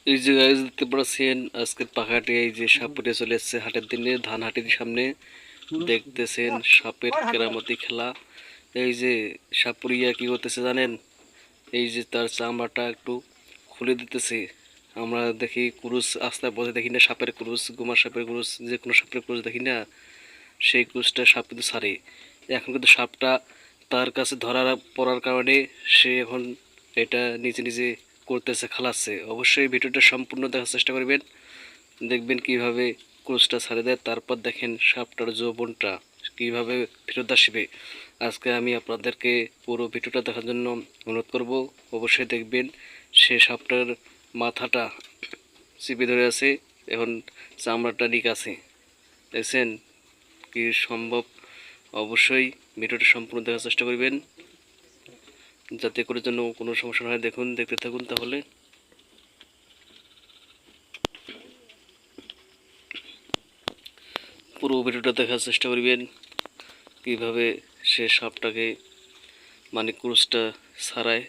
এই যে গাইজ দেখতে পাচ্ছেন আজকের পাখাটি এই যে সাপুরে চলে এসেছে হাটের দিনে ধান হাটের সামনে দেখতেছেন সাপের কেরামতি খেলা। এই যে সাপুরিয়া কি করতেছে জানেন? এই যে তার চামড়াটা একটু খুলে দিতেছে। আমরা দেখি ক্রুশ আস্তে পথে দেখি না সাপের ক্রুশ, গোমা সাপের ক্রুশ, যে কোনো সাপের ক্রুশ দেখি না, সেই ক্রুশটা সাপ কিন্তু ছাড়ে। এখন কিন্তু সাপটা তার কাছে ধরার পড়ার কারণে সে এখন এটা নিজে নিজে করতেছে, খালাচ্ছে। অবশ্যই ভিডিওটা সম্পূর্ণ দেখার চেষ্টা করবেন, দেখবেন কিভাবে ক্রুশটা ছাড়ে দেয়। তারপর দেখেন সাপটার যৌবনটা কিভাবে ফেরত আসবে। আজকে আমি আপনাদেরকে পুরো ভিডিওটা দেখার জন্য অনুরোধ করব। অবশ্যই দেখবেন। সে সাপটার মাথাটা চিপে ধরে আছে, এখন চামড়াটা ঠিক আছে। দেখছেন কি সম্ভব? অবশ্যই ভিডিওটা সম্পূর্ণ দেখার চেষ্টা করবেন, যাতে করে যেন কোনো সমস্যা না হয়। দেখুন, দেখতে থাকুন তাহলে। পুরো ভিডিওটা দেখার চেষ্টা করবেন কিভাবে সে সাপটাকে মানে ক্রুশটা ছাড়ায়।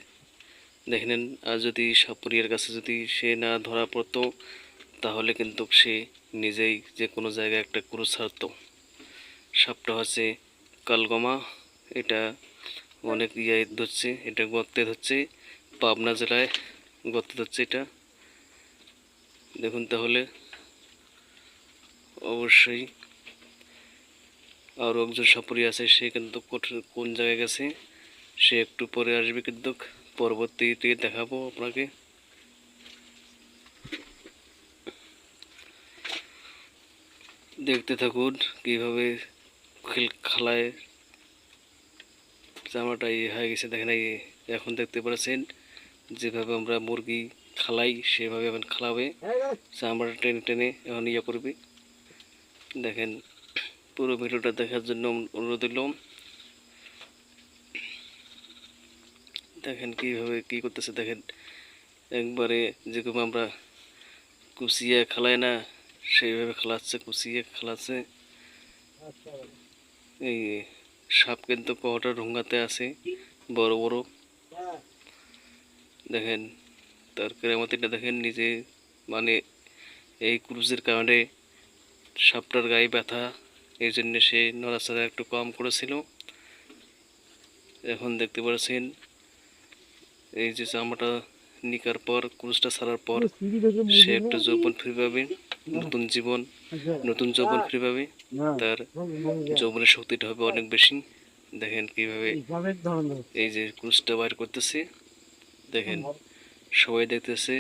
দেখেন, আর যদি সাপুরিয়ার কাছে যদি সে না ধরা পড়তো তাহলে কিন্তু সে নিজেই যে কোনো জায়গায় একটা ক্রুশ ছাড়তো। সাপটা হচ্ছে কালগমা, এটা অনেক ধরছে, এটা গর্তে ধরছে, পাবনা জেলায় গর্তে ধরছে এটা। দেখুন তাহলে। অবশ্যই আরও একজন সাপুরি আছে, সে কিন্তু কোন জায়গায় গেছে সে একটু পরে আসবে, কিন্তু পরবর্তীতে দেখাবো আপনাকে। দেখতে থাকুন কিভাবে খালায় চামড়াটা হয়ে গেছে। দেখেন এই এখন দেখতে পাচ্ছেন যেভাবে আমরা মুরগি খালাই সেভাবে এখন খালাবে, চামড়া টেনে টেনে এখন করবে। দেখেন, পুরো ভিডিওটা দেখার জন্য অনুরোধ দিলাম। দেখেন কিভাবে কি করতেছে। দেখেন একবারে যেরকম আমরা কুচিয়ে খালাই না, সেইভাবে খালাচ্ছে, কুচিয়ে খালাচ্ছে। এই সাপ কিন্তু কটা ঢোঙ্গাতে আছে বড় বড়। দেখেন তার কেরামতিটা দেখেন নিজে, মানে এই ক্রুজের কারণে সাপটার গায়ে ব্যথা, এই জন্য সে নড়াচড়া একটু কম করেছিল। এখন দেখতে পাচ্ছেন এই যে চামড়াটা নিকার পর, ক্রুজটা ছাড়ার পর সে একটা যৌবন ফিরে পাবে, নতুন জীবন, নতুন যৌবন ফিরে পাবে। তার যৌবনের শক্তিটা হবে অনেক বেশি। দেখেন কিভাবে এই যে ক্রুজটা বাইর করতেছে, দেখেন সবাই দেখতেছে।